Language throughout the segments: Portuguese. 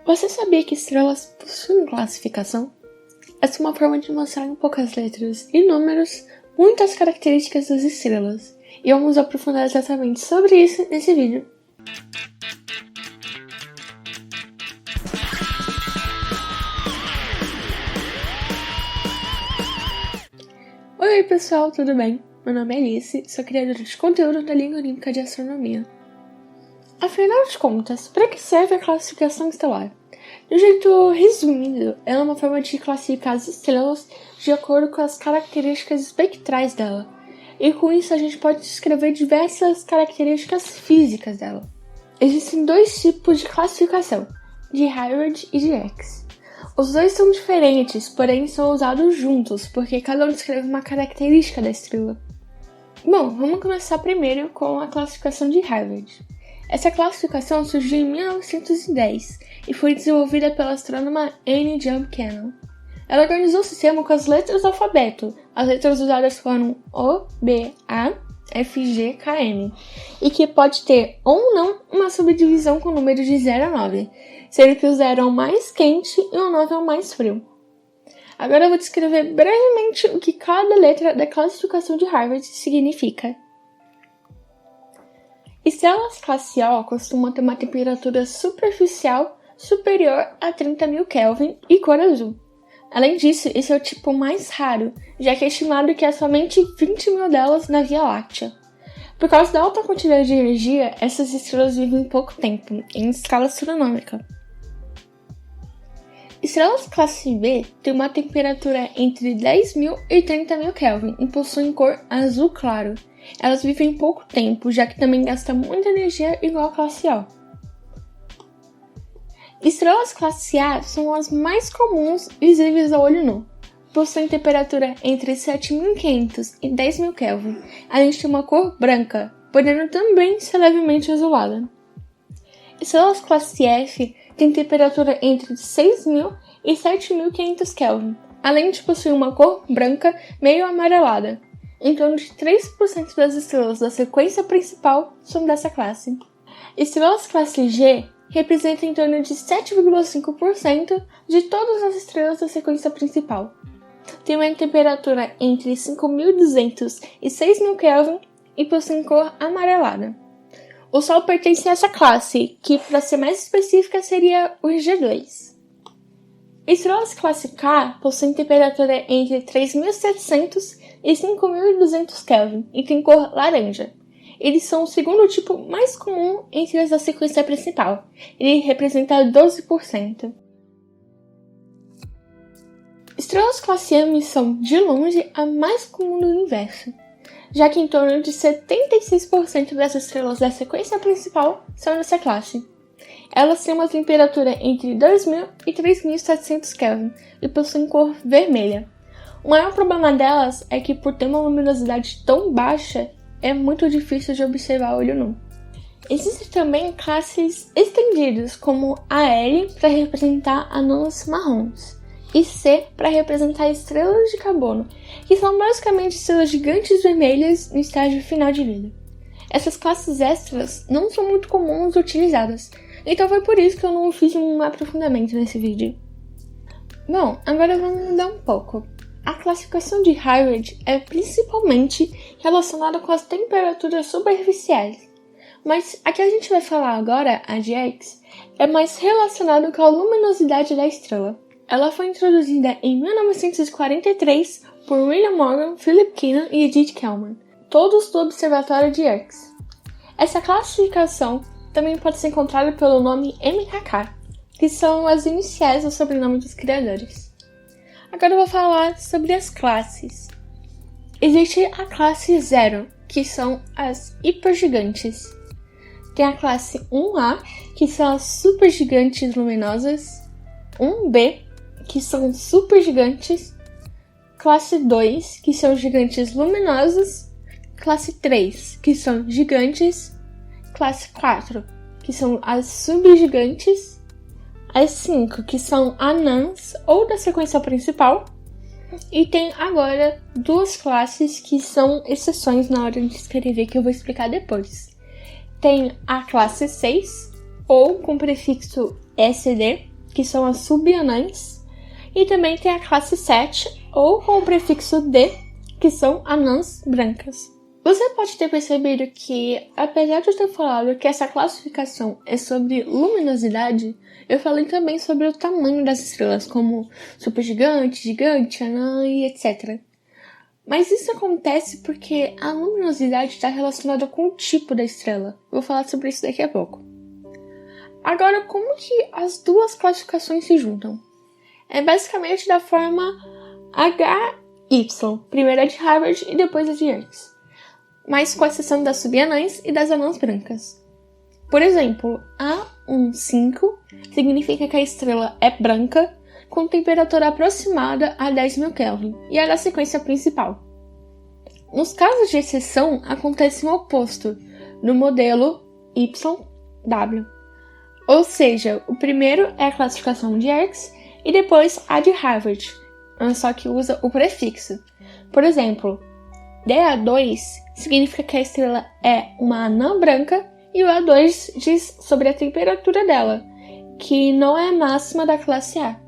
Você sabia que estrelas possuem classificação? Essa é uma forma de mostrar em poucas letras e números muitas características das estrelas, e vamos aprofundar exatamente sobre isso nesse vídeo. Oi pessoal, tudo bem? Meu nome é Alice, sou criadora de conteúdo da Liga Olímpica de Astronomia. Afinal de contas, para que serve a classificação estelar? De um jeito resumido, ela é uma forma de classificar as estrelas de acordo com as características espectrais dela. E com isso a gente pode descrever diversas características físicas dela. Existem dois tipos de classificação, de Harvard e de X. Os dois são diferentes, porém são usados juntos, porque cada um descreve uma característica da estrela. Bom, vamos começar primeiro com a classificação de Harvard. Essa classificação surgiu em 1910 e foi desenvolvida pela astrônoma Annie Jump Cannon. Ela organizou o sistema com as letras do alfabeto. As letras usadas foram O, B, A, F, G, K, M, e que pode ter ou não uma subdivisão com números de 0 a 9, sendo que o 0 é o mais quente e o 9 é o mais frio. Agora eu vou descrever brevemente o que cada letra da classificação de Harvard significa. Estrelas classe O costumam ter uma temperatura superficial superior a 30.000 Kelvin e cor azul. Além disso, esse é o tipo mais raro, já que é estimado que há somente 20.000 delas na Via Láctea. Por causa da alta quantidade de energia, essas estrelas vivem pouco tempo, em escala astronômica. Estrelas classe B têm uma temperatura entre 10.000 e 30.000 Kelvin e possuem cor azul claro. Elas vivem pouco tempo, já que também gastam muita energia igual a classe O. Estrelas classe A são as mais comuns visíveis ao olho nu. Possuem temperatura entre 7.500 e 10.000 Kelvin, além de ter uma cor branca, podendo também ser levemente azulada. Estrelas classe F têm temperatura entre 6.000 e 7.500 Kelvin, além de possuir uma cor branca meio amarelada. Em torno de 3% das estrelas da sequência principal são dessa classe. Estrelas classe G representam em torno de 7,5% de todas as estrelas da sequência principal. Tem uma temperatura entre 5.200 e 6.000 Kelvin e possuem cor amarelada. O Sol pertence a essa classe, que para ser mais específica seria o G2. Estrelas classe K possuem temperatura entre 3.700 e 5.200 Kelvin e têm cor laranja. Eles são o segundo tipo mais comum entre as da sequência principal. Ele representa 12%. Estrelas classe M são, de longe, a mais comum do universo, já que em torno de 76% das estrelas da sequência principal são dessa classe. Elas têm uma temperatura entre 2.000 e 3.700 Kelvin e possuem cor vermelha. O maior problema delas é que, por ter uma luminosidade tão baixa, é muito difícil de observar a olho nu. Existem também classes estendidas, como a L para representar anãs marrons e C para representar estrelas de carbono, que são basicamente estrelas gigantes vermelhas no estágio final de vida. Essas classes extras não são muito comuns utilizadas, então foi por isso que eu não fiz um aprofundamento nesse vídeo. Bom, agora vamos mudar um pouco. A classificação de Harvard é principalmente relacionada com as temperaturas superficiais, mas a que a gente vai falar agora, a de X, é mais relacionada com a luminosidade da estrela. Ela foi introduzida em 1943 por William Morgan, Philip Keenan e Edith Kellman, todos do Observatório de X. Essa classificação também pode ser encontrada pelo nome MKK, que são as iniciais do sobrenome dos criadores. Agora eu vou falar sobre as classes. Existe a classe 0, que são as hipergigantes. Tem a classe 1A, que são as supergigantes luminosas. 1B, que são supergigantes. Classe 2, que são gigantes luminosas. Classe 3, que são gigantes. Classe 4, que são as subgigantes. As 5, que são anãs ou da sequência principal. E tem agora duas classes que são exceções na hora de escrever, que eu vou explicar depois. Tem a classe 6, ou com prefixo SD, que são as subanãs, e também tem a classe 7, ou com o prefixo D, que são anãs brancas. Você pode ter percebido que, apesar de eu ter falado que essa classificação é sobre luminosidade, eu falei também sobre o tamanho das estrelas, como supergigante, gigante, anã e etc. Mas isso acontece porque a luminosidade está relacionada com o tipo da estrela. Vou falar sobre isso daqui a pouco. Agora, como que as duas classificações se juntam? É basicamente da forma HY, primeiro a de Harvard e depois a de Yerkes, mas com exceção das subanãs e das anãs brancas. Por exemplo, A15 significa que a estrela é branca, com temperatura aproximada a 10.000 Kelvin, e é da sequência principal. Nos casos de exceção, acontece o oposto, no modelo YW. Ou seja, o primeiro é a classificação de Yerkes e depois a de Harvard, só que usa o prefixo. Por exemplo, DA2 significa que a estrela é uma anã branca e o A2 diz sobre a temperatura dela, que não é a máxima da classe A.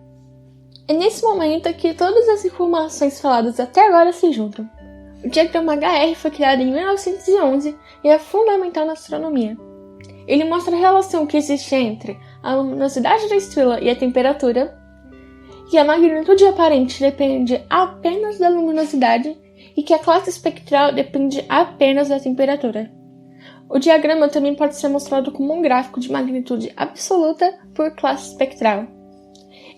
É nesse momento que todas as informações faladas até agora se juntam. O diagrama HR foi criado em 1911 e é fundamental na astronomia. Ele mostra a relação que existe entre a luminosidade da estrela e a temperatura, que a magnitude aparente depende apenas da luminosidade e que a classe espectral depende apenas da temperatura. O diagrama também pode ser mostrado como um gráfico de magnitude absoluta por classe espectral.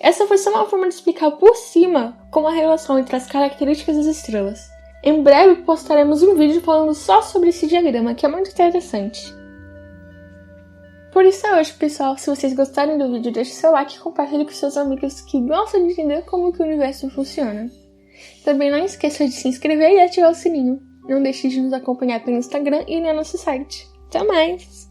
Essa foi só uma forma de explicar por cima como a relação entre as características das estrelas. Em breve postaremos um vídeo falando só sobre esse diagrama, que é muito interessante. Por isso é hoje, pessoal. Se vocês gostarem do vídeo, deixe seu like e compartilhe com seus amigos que gostam de entender como que o universo funciona. Também não esqueça de se inscrever e ativar o sininho. Não deixe de nos acompanhar pelo Instagram e no nosso site. Até mais!